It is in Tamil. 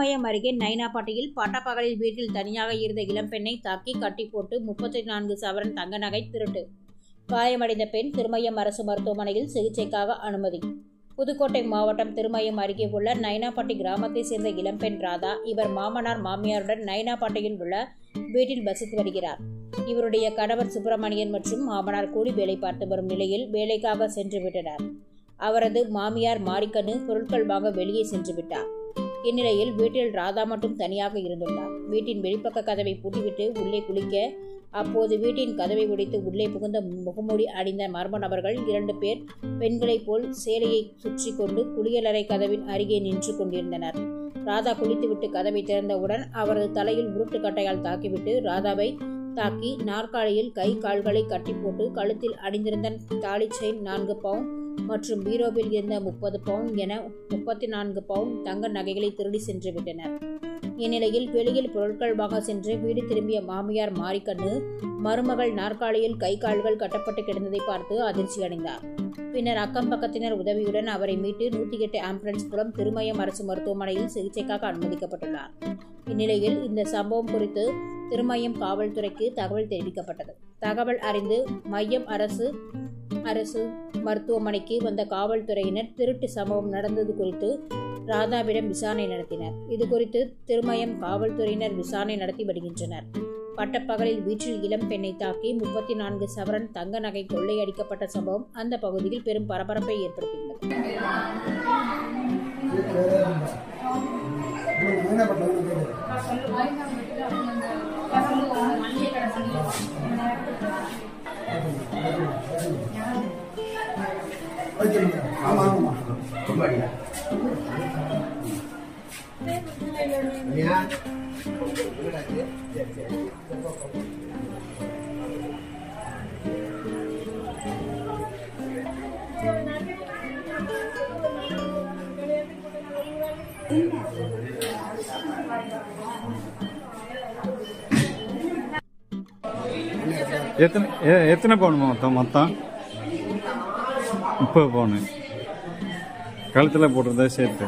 திருமயம் அருகே நைனாப்பட்டியில் பட்டப்பகலில் வீட்டில் தனியாக இருந்த இளம்பெண்ணை தாக்கி கட்டி போட்டு 34 சவரன் தங்க நகை திருட்டு. காயமடைந்த பெண் திருமயம் அரசு மருத்துவமனையில் சிகிச்சைக்காக அனுமதி. புதுக்கோட்டை மாவட்டம் திருமயம் அருகே உள்ள நைனாப்பட்டி கிராமத்தை சேர்ந்த இளம்பெண் ராதா. இவர் மாமனார் மாமியாருடன் நைனாப்பட்டியில் உள்ள வீட்டில் வசித்து வருகிறார். இவருடைய கணவர் சுப்பிரமணியன் மற்றும் மாமனார் கூலி வேலை பார்த்து வரும் நிலையில் வேலைக்காக சென்று விட்டனர். அவரது மாமியார் மாரிக்கண்ணு பொருட்கள் வாங்க வெளியே சென்று விட்டார். இந்நிலையில் வீட்டில் ராதா மட்டும் தனியாக இருந்துள்ளார். வீட்டின் வெளிப்பக்க கதவை பூட்டிவிட்டு உள்ளே குளிக்க அப்போது வீட்டின் கதவை உடைத்து உள்ளே புகுந்த முகமூடி அணிந்த மர்ம நபர்கள் 2 பேர் பெண்களைப் போல் சேலையை சுற்றி கொண்டு குளியலறை கதவின் அருகே நின்று கொண்டிருந்தனர். ராதா குளித்துவிட்டு கதவை திறந்தவுடன் அவரது தலையில் உருட்டுக்கட்டையால் தாக்கிவிட்டு ராதாவை தாக்கி நாற்காலியில் கை கால்களை கட்டி போட்டு கழுத்தில் அணிந்திருந்த தாலி செயின் 4 பவுன் மற்றும் பீரோவில் இருந்த 30 பவுன் என 34 பவுன் தங்க நகைகளை திருடி சென்று விட்டனர். இந்நிலையில் வெளியில் பொருட்கள் வாங்க சென்று வீடு திரும்பிய மாமியார் மாரிக்கண்ணு மருமகள் நாற்காலியில் கை கால்கள் கட்டப்பட்டு கிடந்ததை பார்த்து அதிர்ச்சி அடைந்தார். பின்னர் அக்கம் பக்கத்தினர் உதவியுடன் அவரை மீட்டு 108 ஆம்புலன்ஸ் மூலம் திருமயம் அரசு மருத்துவமனையில் சிகிச்சைக்காக அனுமதிக்கப்பட்டுள்ளார். இந்நிலையில் இந்த சம்பவம் குறித்து திருமயம் காவல்துறைக்கு தகவல் தெரிவிக்கப்பட்டது. தகவல் அறிந்து மையம் அரசு மருத்துவமனைக்கு வந்த காவல்துறையினர் திருட்டு சம்பவம் நடந்தது குறித்து ராதாவிடம் விசாரணை நடத்தினர். இது குறித்து திருமயம் காவல்துறையினர் விசாரணை நடத்தி வருகின்றனர். பட்டப்பகலில் வீட்டில் இளம் பெண்ணை தாக்கி 34 சவரன் தங்க நகை கொள்ளையடிக்கப்பட்ட சம்பவம் அந்த பகுதியில் பெரும் பரபரப்பை ஏற்படுத்தியுள்ளது. எத்தனை பவுன் மொத்தம் 30 பவுன் கழுத்தில் போட்டிருந்தா சேர்த்து.